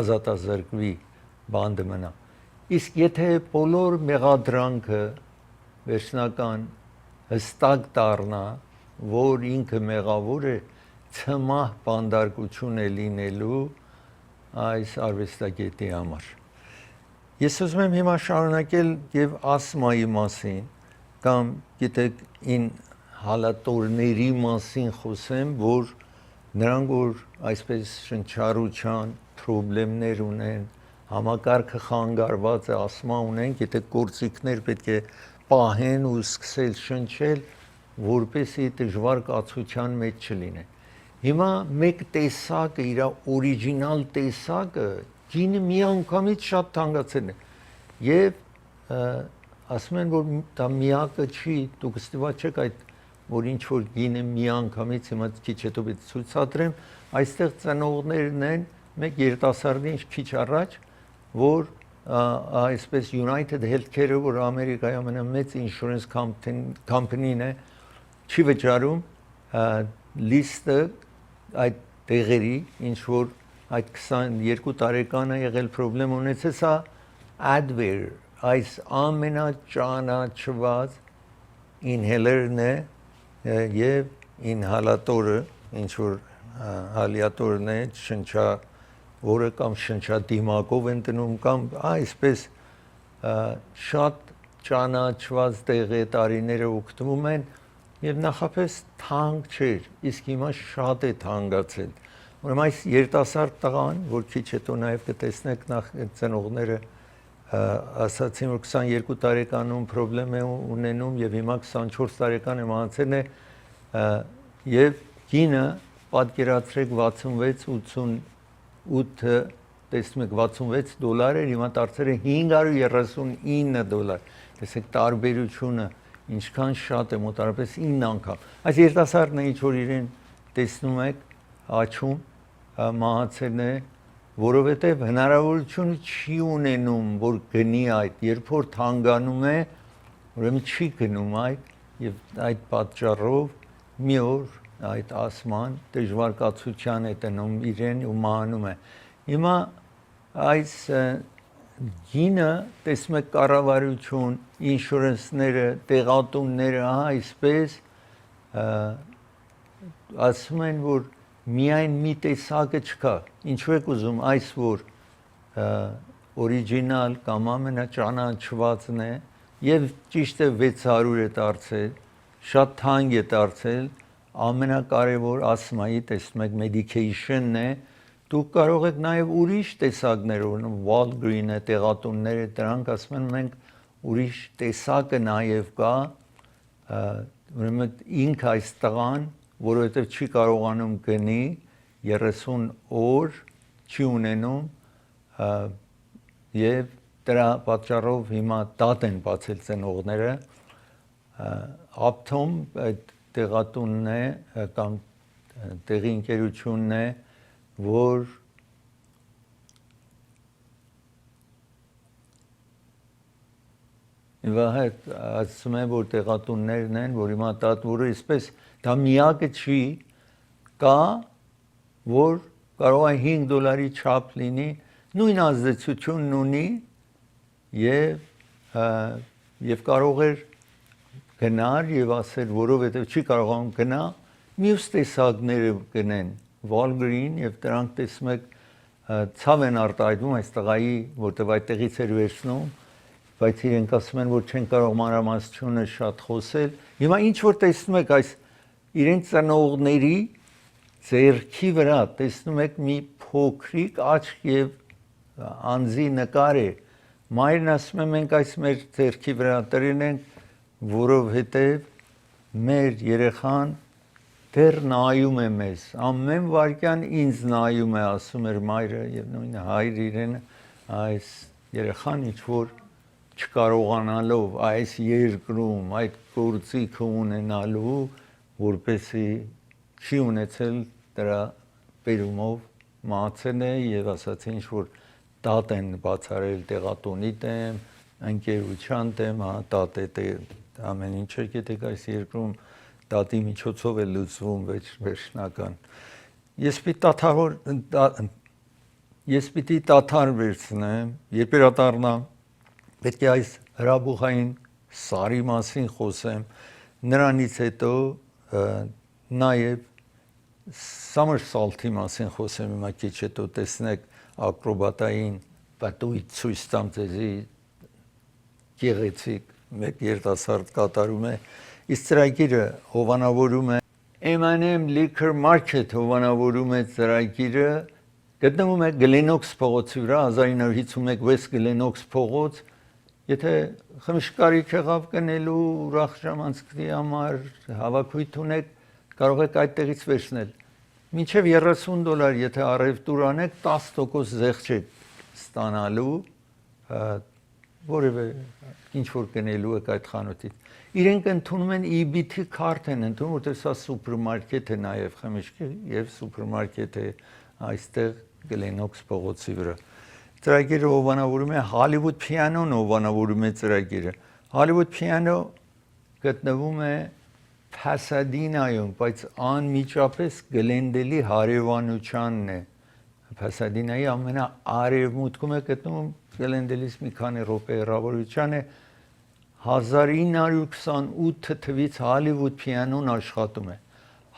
ազատազրկվի բանդը մնա։ Իսկ եթե բոլոր մեղադրանքը վերջնական հստակ դառնա, որ ինքը մեղավոր է, ցմահ բանդարկություն է լինելու այս արվեստագետի համար։ Ես ուզում եմ հիմա շարունակել եւ ասմայի մասին կամ գիտեք ին հալատորների մասին խոսեմ, որ նրանք որ այսպես շնչառության խնդիրներ ունեն, համակարգը խանգարված է, ասма ունեն, եթե գործիքներ պետք է պահեն ու սկսել շնչել, որպեսզի դժվար կացության մեջ չլինեն։ Հիմա մեկ տեսակը, իր օրիջինալ տեսակը, գինը միանգամից շատ թանկացել է, եւ ասում են, որ դա միակը չի, դուք ստիպված չեք այդ որ ինչ որ գինը միանգամից հիմա քիչ հետո պետք է ցույցադրեմ, այստեղ ծնողներն են մեկ երիտասարդի ինչ քիչ առաջ, որ այսպես United Healthcare-ը, որ Ամերիկայի ամենամեծ insurance company-ն է, չի վճարում լիստը այդ տեղերի, ինչ որ այդ 22 տարեկանը եղել խնդրեմ ունեցել, սա Advair, այս ամենաճանաչված inhaler-ն է եւ ինհալատորը, ինչ որ հալիատորն է, շնչա որը կամ շնչադիմակով են դնում կամ այսպես շատ ճանաչված տեղի տարիները օգտվում են եւ նախապես թանկ չէր, իսկ հիմա շատ է թանկացել։ Ուրեմն այս երիտասարդ տղան, որ քիչ հետո նաեւ կտեսնեք նախ ծնողները ասացին, որ 22 տարեկանում խնդրեմ է ունենում եւ հիմա 24 տարեկան է մահացել է եւ գինը պատկերացրեք 66-88 տեսնում եք $66 էր, հիմա դարձել է $539։ Տեսեք տարբերությունը ինչքան շատ է, մոտավորապես 9 անգամ։ Այս երիտասարդն է, ինչ որ իրեն տեսնում եք աչում մահացել է, որովհետև հնարավորություն չի ունենում, որ գնի այդ, երբ որ թանկանում է, ուրեմն չի գնում այդ եւ այդ պատճառով մի օր այդ ասման դժվար կացության է տնում իրեն ու մահանում է։ Հիմա այս գինը տեսնում եք կառավարություն, ինշուրանսները, տեղատունները, այսպես ասում են, որ միայն մի տեսակը չկա, ինչու եք ուզում այս որ օրիջինալ կամ ամենաճանաչվածն է եւ ճիշտ է 600 է դարձել, շատ թանկ է դարձել, ամենակարևոր ասմայի տեսնում եք medication-ն է, դուք կարող եք նաեւ ուրիշ տեսակներ, օրինակ Walgreen-ը, տեղատունները, դրանք ասում են մենք ուրիշ տեսակը նաեւ կա, ուրեմն ինք այս տղան որովհետև չի կարողանում գնի 30 օր չի ունենում եւ դրա պատճառով հիմա դատ են բացել ծնողները Optum այդ տեղատունն է կամ տեղի ընկերությունն է որ Վահետ ասում են որ տեղատուններն են որ հիմա դատ որը այսպես դա միակը չի կա որ կարող է $5 չափ լինի նույն ազդեցությունն ունի եւ կարող է գնալ եւ ասել որովհետեւ չի կարողանում գնա մյուս տեսակները գնեն Walgreen եւ դրանք տեսնում եք ցավ են արտահայտվում այս տղայի որտեւ այդտեղից էր վերցնում բայց իրենք ասում են որ չեն կարող մանրամասնությունը շատ խոսել հիմա ինչ որ տեսնում եք այս իրենց ծնողների ձեռքի վրա տեսնում եք մի փոքրիկ աչք եւ անձի նկար է մայրն ասում է մենք այս մեր ձեռքի վրա տրին ենք որովհետեւ մեր երեխան դեռ նայում է մեզ ամեն վարքյան ինձ նայում է ասում էր մայրը եւ նույն հայրը իրեն այս երեխան ինչ որ չկարողանալով այս երկրում այդ գործիքը ունենալու որպեսի չի ունեցել դրա բերումով մահացել է եւ ասացին ինչ որ դատ են բացարել տեղատունի դեմ, ընկերության դեմ, դատ է ամեն ինչ գիտեք այս երկրում դատի միջոցով է լուծվում վերջնական։ Ես պիտի դաթար վերցնեմ, երբ դառնամ պետք է այս հրաբուխային սարի մասին խոսեմ, նրանից հետո նաև somersault-ի մասին խոսեմ հիմա քիչ հետո տեսնեք ակրոբատային պատույց ցույց տամ ձեզի գեղեցիկ մեկ երիտասարդ կատարում է իսկ ծրագիրը հովանավորում է M&M Liquor Market հովանավորում է ծրագիրը գտնվում է Գլենոքս փողոցի վրա 1951 West Գլենոքս փողոց եթե խմիչքարիք եղավ գնելու ուրախ ժամանցքի համար հավաքույթ ունեք կարող եք այդտեղից վերցնել մինչև $30 եթե առևտուր անեք 10% զեղչ եք ստանալու որևէ ինչ որ գնելու եք այդ խանութից իրենք ընդունում են EBT քարտ են ընդունում որտեղ սա սուպերմարկետ է նաև խմիչքի եւ սուպերմարկետ է այստեղ Գլենոքս փողոցի վրա ծրագիրը հովանավորում է Hollywood Piano-ն հովանավորում է ծրագիրը Hollywood Piano գտնվում է Pasadena-ում բայց անմիջապես Գլենդելի հարևանությանն է Pasadena-ի ամենաարևմուտքում է գտնվում Գլենդելից մի քանի րոպե հեռավորության է 1928 թվականից Hollywood Piano-ն աշխատում է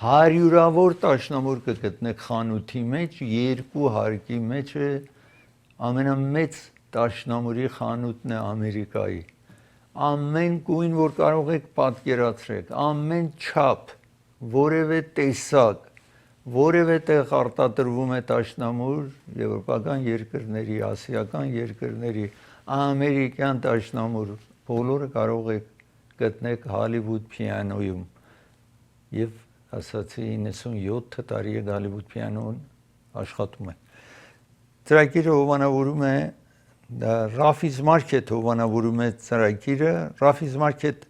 100-ավոր տաշնամուր կգտնեք խանութի մեջ երկու հարկի մեջ է ամենամեծ տաշնամուրի խանութն է Ամերիկայի ամեն գույն որ կարող եք պատկերացրեք ամեն չափ որևէ տեսակ որևէ տեղ արտադրվում է տաշնամուր եվրոպական երկրների ասիական երկրների ամերիկյան տաշնամուր բոլորը կարող եք գտնեք Hollywood Piano-ում եւ ասացի 97 տարի է Hollywood Piano-ն աշխատում է ծրագիրը հովանավորում է Raffi's Market հովանավորում է ծրագիրը Raffi's Market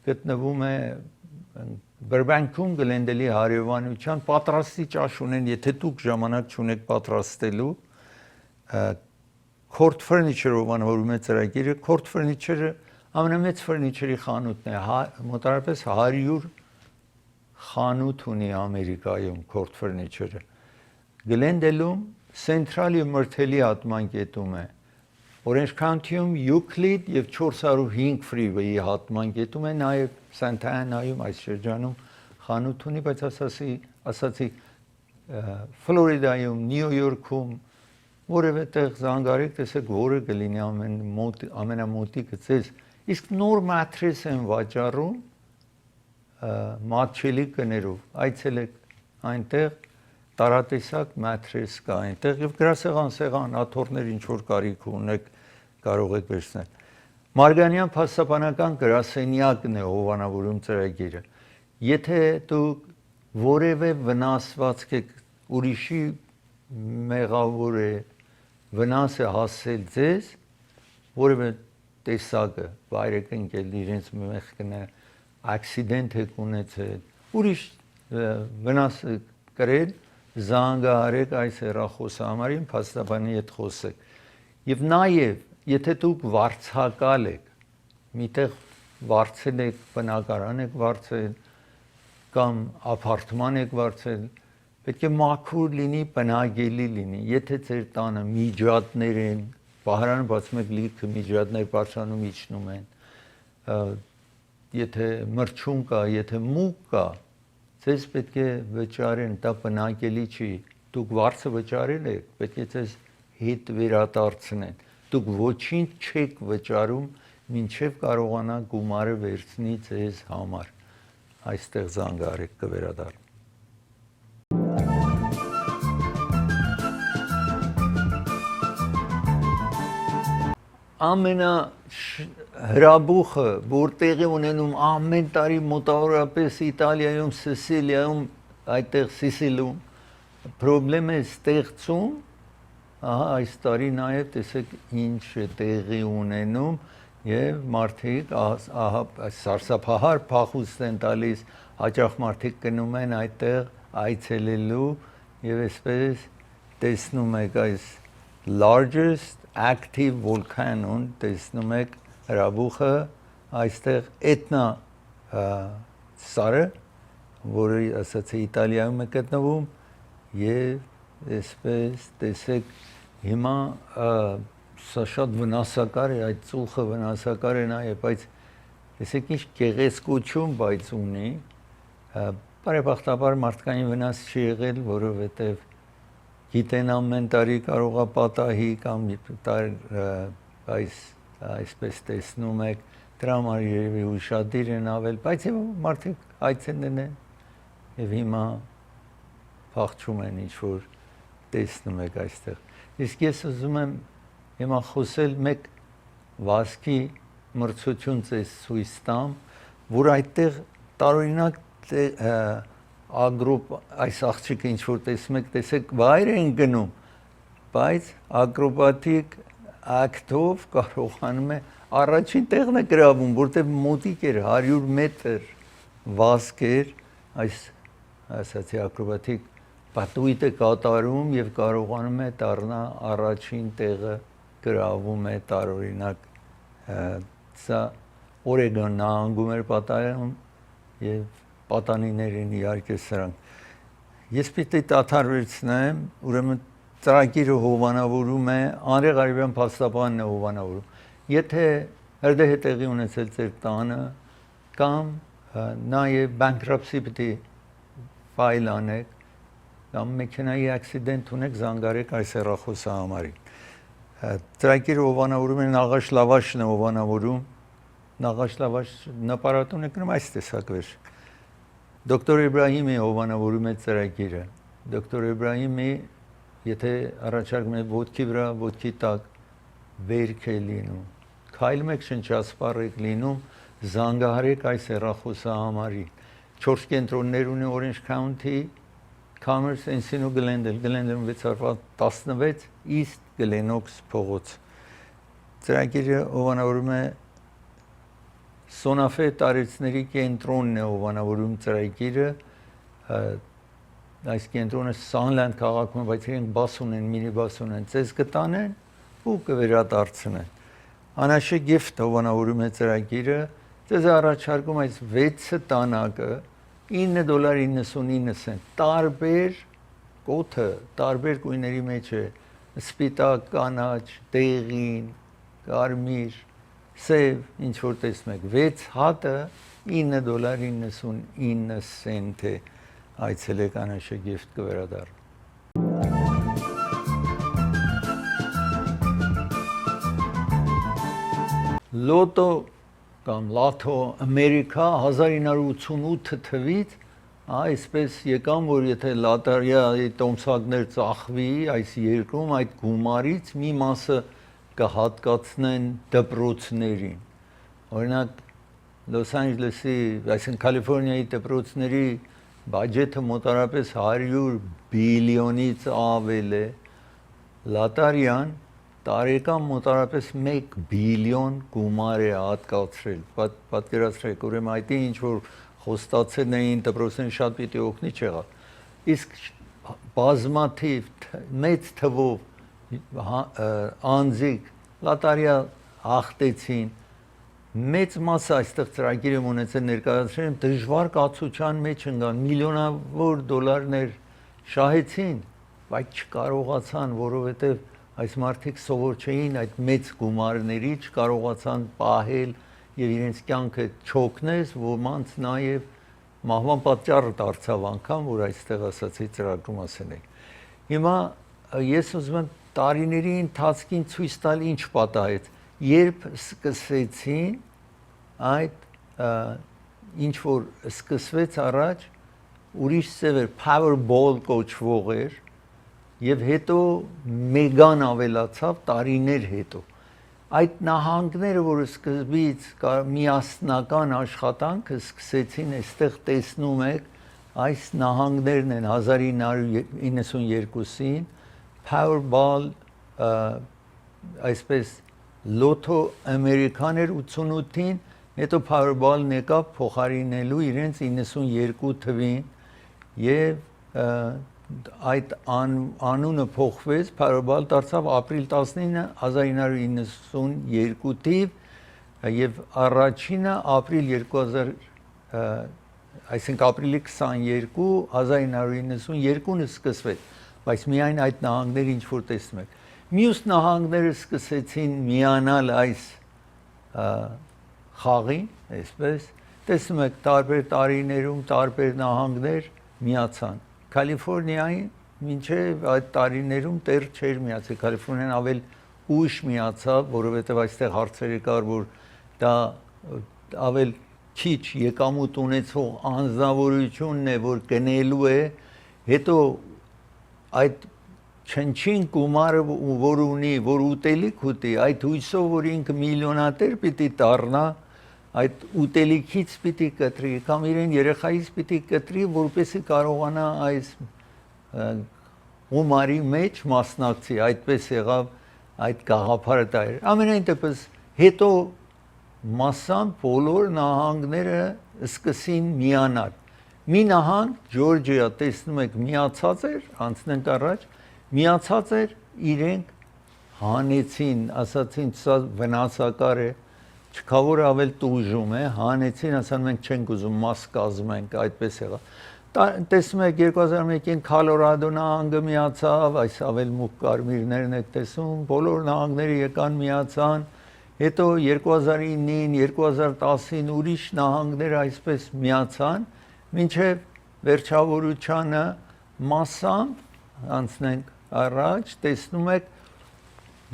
գտնվում է Burbank-ում Գլենդելի հարևանության պատրաստի ճաշ ունեն եթե դուք ժամանակ չունեք պատրաստելու Court Furniture հովանավորում է ծրագիրը Court Furniture-ը ամենամեծ ֆուրնիչերի խանութն է մոտավորապես 100 խանութ ունի Ամերիկայում Court Furniture-ը Գլենդելում Central Մրթելի հատմանկետում է Orange County-ում Euclid եւ 405 Freeway-ի հատմանկետում է նաեւ Santa Ana-ում այս շրջանում խանութ ունի բայց ասացի Ֆլորիդայում Նյու Յորքում որևէ տեղ զանգարեք տեսեք որը կլինի ամենամոտիկը ձեզ իսկ նոր մատրես են վաճառում մատչելի գներով այցելեք այնտեղ տարատեսակ մատրես կա այնտեղ եւ գրասեղան սեղան աթոռներ ինչ որ կարիք ունեք կարող եք վերցնել Մարգանյան փաստաբանական գրասենյակն է հովանավորում ծրագիրը եթե դուք որևէ վնասվածք եք ուրիշի մեղավոր է վնաս է հասել ձեզ որևէ տեսակը վայր եք ընկել իրենց մեղքն է accident եք ունեցել ուրիշ վնաս կրել զանգահարեք այս հեռախոսահամարին փաստաբանի հետ խոսեք եւ նաեւ եթե դուք վարձակալ եք միտեղ վարձել եք բնակարան եք վարձել կամ ապարտման եք վարձել պետք է մաքուր լինի բնագելի լինի եթե ձեր տանը միջատներ են բահարանը բացում եք լիքը միջատներ բարձրանում իջնում են եթե մրջուն կա եթե մուկ կա ձեզ պետք է վճարեն դա բնագելի չի դուք վարձը վճարել եք պետք է ձեզ հետ վերադարձնեն դուք ոչինչ չեք վճարում մինչև կարողանա գումարը վերցնի ձեզ համար այստեղ զանգահարեք կվերադառնա ամենա հրաբուխը որ տեղի ունենում ամեն տարի մոտավորապես Իտալիայում Սիցիլիայում այդտեղ Սիսիլիում պրոբլեմ է ստեղծում ահա այս տարի նաև տեսեք ինչ է տեղի ունենում եւ մարդիկ ահա սարսափահար փախուստ են տալիս հաճախ մարդիկ գնում են այդտեղ այցելելու եւ այսպես տեսնում եք այս largest active volcano-ն տեսնում եք հրաբուխը այստեղ Էտնա սարը որը ասացի Իտալիայում է գտնվում եւ այսպես տեսեք հիմա սա շատ վնասակար է այդ ծուխը վնասակար է նաեւ բայց տեսեք ինչ գեղեցկություն բայց ունի բարեբախտաբար մարդկային վնաս չի եղել որովհետեւ գիտեն ամեն տարի կարող է պատահի կամ այսպես տեսնում եք դրա համար երևի ուշադիր են ավել բայց մարդիկ այցելել են եւ հիմա փախչում են ինչ որ տեսնում եք այստեղ։ Իսկ ես ուզում եմ հիմա խոսել մեկ վասկի մրցություն ցես ցույց տամ, որ այդտեղ տարօրինակ ագրոպ այս աղջիկը ինչ որ տեսնում եք, տեսեք վայր են գնում, բայց ակրոբատիկ ակտով կարողանում է առաջին տեղն է գրավում, որտեղ մոտիկ էր 100 մետր վազք էր, այս ասացի ակրոբատիկ պատույտ է կատարում եւ կարողանում է դառնա առաջին տեղը գրավում է տարօրինակ սա Օրեգոն նահանգում էր պատահում եւ պատանիներին իհարկե սրանք ես պիտի դադարեցնեմ ուրեմն ծրագիրը հովանավորում է Անրե Ղարիբյան փաստաբանն է հովանավորում եթե հրդեհ է տեղի ունեցել ձեր տանը կամ նաեւ bankruptcy պիտի ֆայլ անեք կամ մեքենայի ակսիդենտ ունեք զանգարեք այս հեռախոսը համարին ծրագիրը հովանավորում է Նաղաշ Լավաշն է հովանավորում Նաղաշ Լավաշ նպարատուն է կրում այս տեսակ վերջ Դոկտոր Իբրահիմի հովանավորում է ծրագիրը Դոկտոր Իբրահիմի եթե առաջարկում է ոտքի վրա ոտքի տակ վերք է լինում քայլում եք շնչասպառ եք լինում զանգահարեք այս հեռախոսը համարին 4 կենտրոններ ունի Orange County Commerce Encino Glendale Glendale 616 East Glenox փողոց ծրագիրը հովանավորում է Սոնաֆե տարեցների կենտրոնն է հովանավորում ծրագիրը այս կենտրոնը Sunland քաղաքում է բայց իրենք բաս ունեն մինիբաս ունեն ցես կտանեն ու կվերադարձնեն Անաշե Gift հովանավորում է ծրագիրը ցես առաջարկում այս 6 տանակը $9.99 տարբեր կոթը տարբեր գույների մեջ է սպիտակ կանաչ դեղին կարմիր սև ինչ որ տեսնում եք 6 հատը $9.99 է այցելեք Անաշե Gift կվերադառնա Լոտո կամ Լաթո Ամերիկա 1988 թվից այսպես եկան որ եթե լոտարիայի տոմսակներ ծախվի այս երկրում այդ գումարից մի մասը կհատկացնեն դպրոցներին օրինակ Լոս Անջելեսի այսինքն Կալիֆոռնիայի դպրոցների բյուջետը մոտարապես 100 բիլիոնից ավել է լոտարիան տարեկան մոտարապես 1 բիլիոն գումար է հատկացրել պատկերացրեք ուրեմն այդ ինչ որ խոստացել էին դպրոցներին շատ պիտի օգնի չեղավ իսկ բազմաթիվ մեծ թվով անձիկ լոտարիա հաղթեցին մեծ մասը այստեղ ծրագիրը ունեցել ներկայացրել դժվար կացության մեջ ընկան միլիոնավոր դոլարներ շահեցին բայց չկարողացան որովհետև այս մարդիկ սովոր չէին այդ մեծ գումարների չկարողացան պահել եւ իրենց կյանքը չօգնես ոմանց նաեւ մահվան պատճառը դարձավ անգամ որ այստեղ ասացի ծրագրում ասենք հիմա ես ուզում եմ տարիների ընթացքին ցույց տալ ինչ պատահեց երբ սկսեցին այդ ինչ որ սկսվեց առաջ ուրիշ ծև էր Powerball կոչվող էր եւ հետո մեգան ավելացավ տարիներ հետո այդ նահանգները որ սկզբից միասնական աշխատանքը սկսեցին այստեղ տեսնում եք այս նահանգներն են 1992-ին Powerball այսպես Լոթո Ամերիկան էր 88-ին հետո Powerball-ն եկավ փոխարինելու իրենց 92 թվին եւ այդ անունը փոխվեց Powerball դարձավ ապրիլ 19 1992 թիվ եւ առաջինը ապրիլ 2000 այսինքն ապրիլի 22 1992-ը սկսվեց բայց միայն այդ նահանգները ինչ որ տեսնում եք մյուս նահանգները սկսեցին միանալ այս խաղին այսպես տեսնում եք տարբեր տարիներում տարբեր նահանգներ միացան Կալիֆոռնիային մինչև այդ տարիներում տեր չէր միացել Կալիֆոռնիան ավել ուշ միացավ որովհետև այստեղ հարցեր կար որ դա ավել քիչ եկամուտ ունեցող անձնավորությունն է, որ գնելու է, հետո այդ չնչին գումարը որ ունի, որ ուտելիք ուտի, այդ հույսով որ ինքը միլիոնատեր պիտի դառնա, այդ ուտելիքից պիտի կտրի, կամ իրեն երեխայից պիտի կտրի, որպեսզի կարողանա այս գումարի մեջ մասնակցի, այդպես եղավ այդ գաղափարը դա էր։ Ամենայն դեպս հետո մասամբ բոլոր նահանգները սկսին միանալ։ Մի նահանգ Ջորջիա տեսնում եք միացած էր, անցնենք առաջ, միացած էր, իրենք հանեցին, ասացին սա վնասակար է, չկա որ ավել տուժում է, հանեցին, ասան մենք չենք ուզում մաս կազմենք, այդպես եղավ։ Տեսնում եք 2001-ին Քոլորադո նահանգը միացավ, այս ավել մուգ կարմիրներն եք տեսում, բոլոր նահանգները եկան միացան, հետո 2009-ին, 2010-ին ուրիշ նահանգներ այսպես միացան, մինչև վերջավորությանը մասամբ անցնենք առաջ, տեսնում եք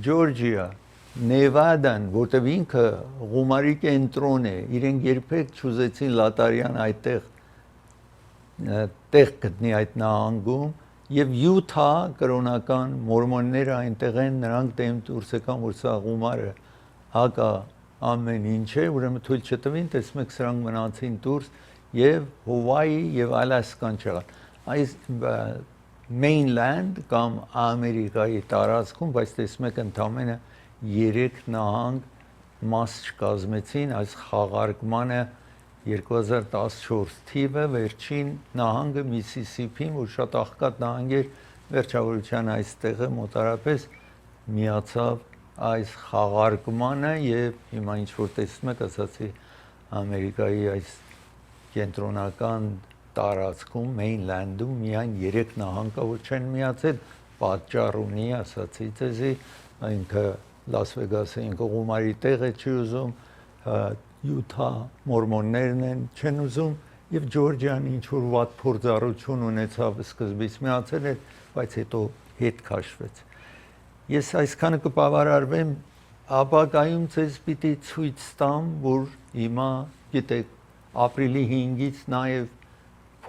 Ջորջիա, Նևադան, որտեղ ինքը գումարի կենտրոն է, իրենք երբեք չուզեցին Լատարյան այդտեղ տեղ գտնի այդ նահանգում, եւ Յութա կրոնական մորմոնները այնտեղ են, նրանք դեմ դուրս եկան, որ սա գումարը հակա ամեն ինչ է, ուրեմն թույլ չտվին, տեսնում եք սրանք մնացին դուրս եւ Հովայի եւ Ալասկան չեղան։ Այս mainland կամ Ամերիկայի տարածքում, բայց տեսնում եք ընդամենը 3 նահանգ մաս չկազմեցին այս խաղարկմանը 2014 թիվը վերջին նահանգը Միսիսիփին, որ շատ աղքատ նահանգ էր, վերջավորության այստեղը մոտարապես միացավ այս խաղարկմանը եւ հիմա ինչ որ տեսնում եք, ասացի Ամերիկայի այս կենտրոնական տարածքում mainland-ում միայն 3 նահանգ կա, որ չեն միացել, պատճառ ունի, ասացի ձեզի, ինքը Լաս Վեգասը ինքը գումարի տեղ է չի ուզում, Յութա մորմոններն են չեն ուզում եւ Ջորջիան ինչ որ վատ փորձառություն ունեցավ սկզբից միացել էր, բայց հետո հետ քաշվեց։ Ես այսքանը կբավարարվեմ, ապագայում ցես պիտի ցույց տամ, որ հիմա գիտեք ապրիլի 5-ից նաեւ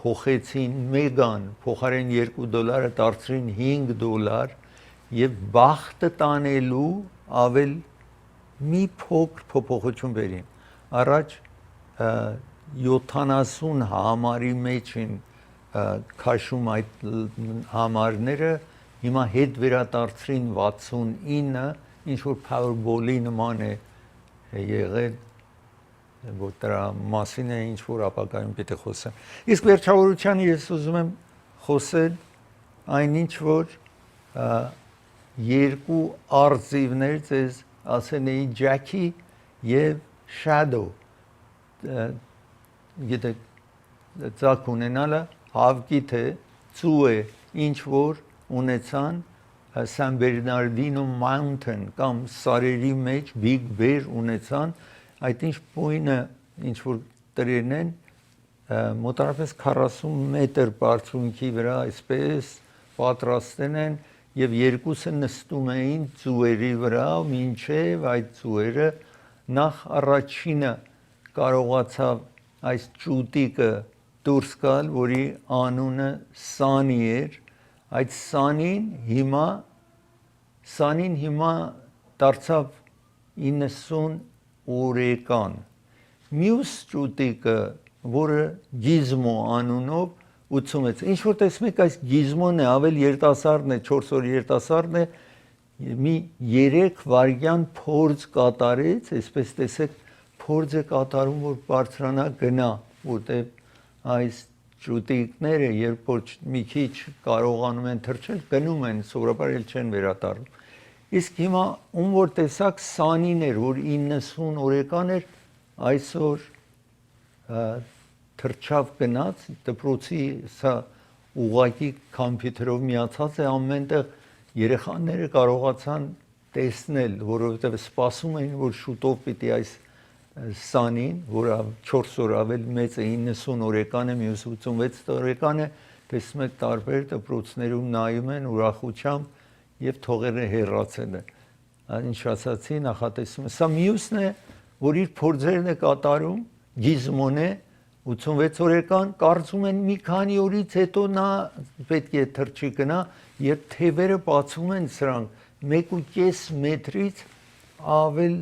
փոխեցին մեգան, փոխարեն $2 դարձրին $5 եւ բախտը տանելու ավել մի փոքր փոփոխություն բերին։ Առաջ 70 համարի մեջ են քաշում այդ համարները, հիմա հետ վերադարձրին 69, ինչ որ Powerball-ի նման է եղել, որ դրա մասին է ինչ որ ապագայում պիտի խոսեմ։ Իսկ վերջավորության ես ուզում եմ խոսել այնինչ որ երկու արծիվներ ձեզ ասել էի Ջաքի եւ Shadow, գիտեք, ծակ ունենալը հավքի թե ծու է, ինչ որ ունեցան San Bernardino Mountain կամ սարերի մեջ Big Bear ունեցան, այդ ինչ պույնը, ինչ որ տրերն են, մոտարապես 40 մետր բարձունքի վրա այսպես պատրաստեն են եւ երկուսը նստում էին ծուերի վրա, մինչեւ այդ ծուերը նախ առաջինը կարողացավ այս ճուտիկը դուրս գալ, որի անունը Սանի էր, այդ Սանին հիմա դարձավ 90 օրեկան։ Մյուս ճուտիկը, որը Գիզմո անունով 86, ինչ որ տեսնում եք այս Գիզմոն է, ավել երիտասարդն է, 4 օր երիտասարդն է, մի 3 վայրկյան փորձ կատարեց, այսպես տեսեք, փորձ է կատարում, որ բարձրանա գնա, որտեղ այս ճուտիկները, երբ որ մի քիչ կարողանում են թռչել, գնում են, սովորաբար էլ չեն վերադառնում։ Իսկ հիմա ում որ տեսակ Սանին էր, որ 90 օրեկան էր, այսօր թռչավ գնաց, դպրոցի սա ուղղակի կոմպյուտերով միացած է, ամենտեղ երեխաները կարողացան տեսնել, որովհետև սպասում էին, որ շուտով պիտի այս Սանին, որը 4 օր ավել մեծ է, 90 օրեկան է, մյուս 86 օրեկան է, տեսնում եք տարբեր դպրոցներում նայում են ուրախությամբ եւ թողերը հեռացել են։ Ինչ ասացի, նախատեսում եմ։ Սա մյուսն է, որ իր փորձերն է կատարում գիզմոն է 86 օրեկան կարծում են մի քանի օրից հետո նա պետք է թրջի գնա եւ թևերը բացում են սրանք 1.5 մետրից ավել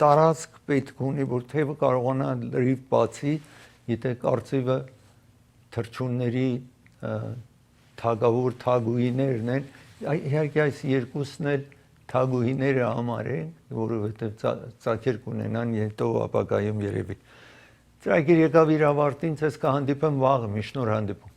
տարածք պետք ունի որ թևը կարողանա լրիվ բացի եթե կարծիվը թրջունների թագավոր թագուհիներն են իհարկե այս երկուսն էլ թագուհիները համարեն որովհետեւ ծագեր կունենան հետո ապագայում երևի Ծրագիր եկավ իր ավարտին, ցես կհանդիպեմ վաղը, մի շնորհ հանդիպում